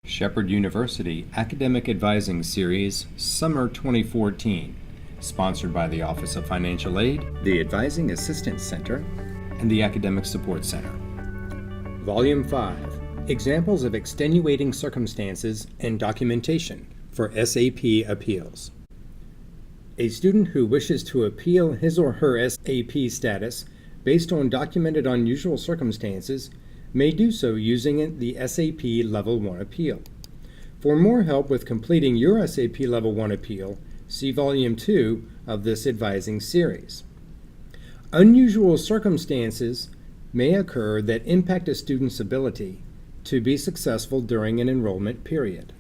Shepherd University Academic Advising Series, Summer 2014, sponsored by the Office of Financial Aid, the Advising Assistance Center, and the Academic Support Center. Volume 5, Examples of Extenuating Circumstances and Documentation for SAP Appeals. A student who wishes to appeal his or her SAP status based on documented unusual circumstances may do so using the SAP Level 1 appeal. For more help with completing your SAP Level 1 appeal, see Volume 2 of this advising series. Unusual circumstances may occur that impact a student's ability to be successful during an enrollment period.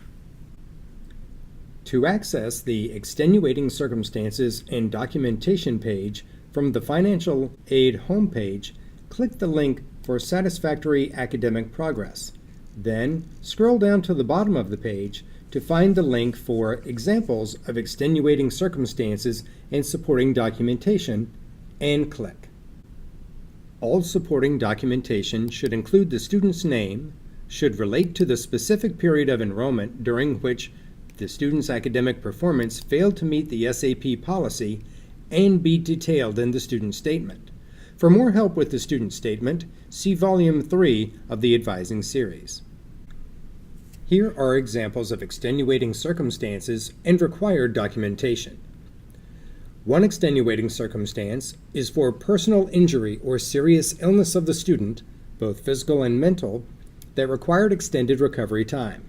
To access the Extenuating Circumstances and Documentation page from the Financial Aid homepage, click the link for Satisfactory Academic Progress. Then, scroll down to the bottom of the page to find the link for Examples of Extenuating Circumstances and Supporting Documentation, and click. All supporting documentation should include the student's name, should relate to the specific period of enrollment during which the student's academic performance failed to meet the SAP policy, and be detailed in the student statement. For more help with the student statement, see Volume 3 of the advising series. Here are examples of extenuating circumstances and required documentation. One extenuating circumstance is for personal injury or serious illness of the student, both physical and mental, that required extended recovery time.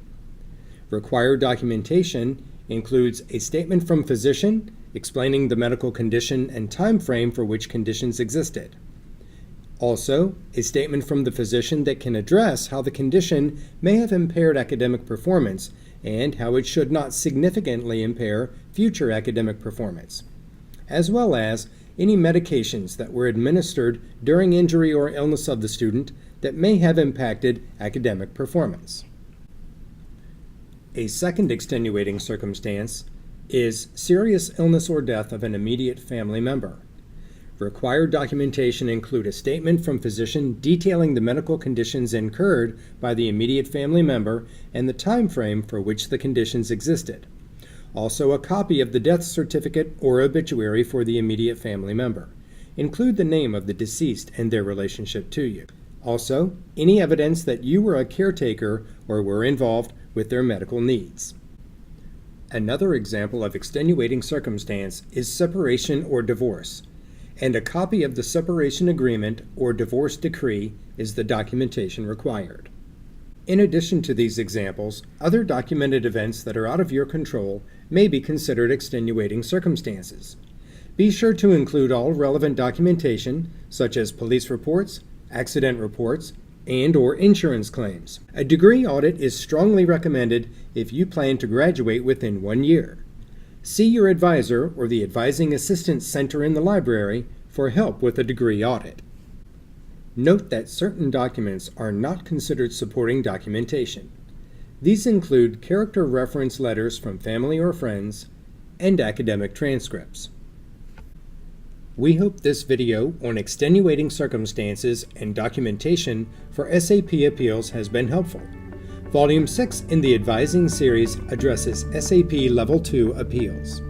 Required documentation includes a statement from physician explaining the medical condition and time frame for which conditions existed. Also, a statement from the physician that can address how the condition may have impaired academic performance and how it should not significantly impair future academic performance, as well as any medications that were administered during injury or illness of the student that may have impacted academic performance. A second extenuating circumstance is serious illness or death of an immediate family member. Required documentation include a statement from physician detailing the medical conditions incurred by the immediate family member and the time frame for which the conditions existed. Also, a copy of the death certificate or obituary for the immediate family member. Include the name of the deceased and their relationship to you. Also, any evidence that you were a caretaker or were involved with their medical needs. Another example of extenuating circumstance is separation or divorce, and a copy of the separation agreement or divorce decree is the documentation required. In addition to these examples, other documented events that are out of your control may be considered extenuating circumstances. Be sure to include all relevant documentation, such as police reports, accident reports, and/or insurance claims. A degree audit is strongly recommended if you plan to graduate within 1 year. See your advisor or the Advising Assistance Center in the library for help with a degree audit. Note that certain documents are not considered supporting documentation. These include character reference letters from family or friends and academic transcripts. We hope this video on extenuating circumstances and documentation for SAP appeals has been helpful. Volume 6 in the advising series addresses SAP Level 2 appeals.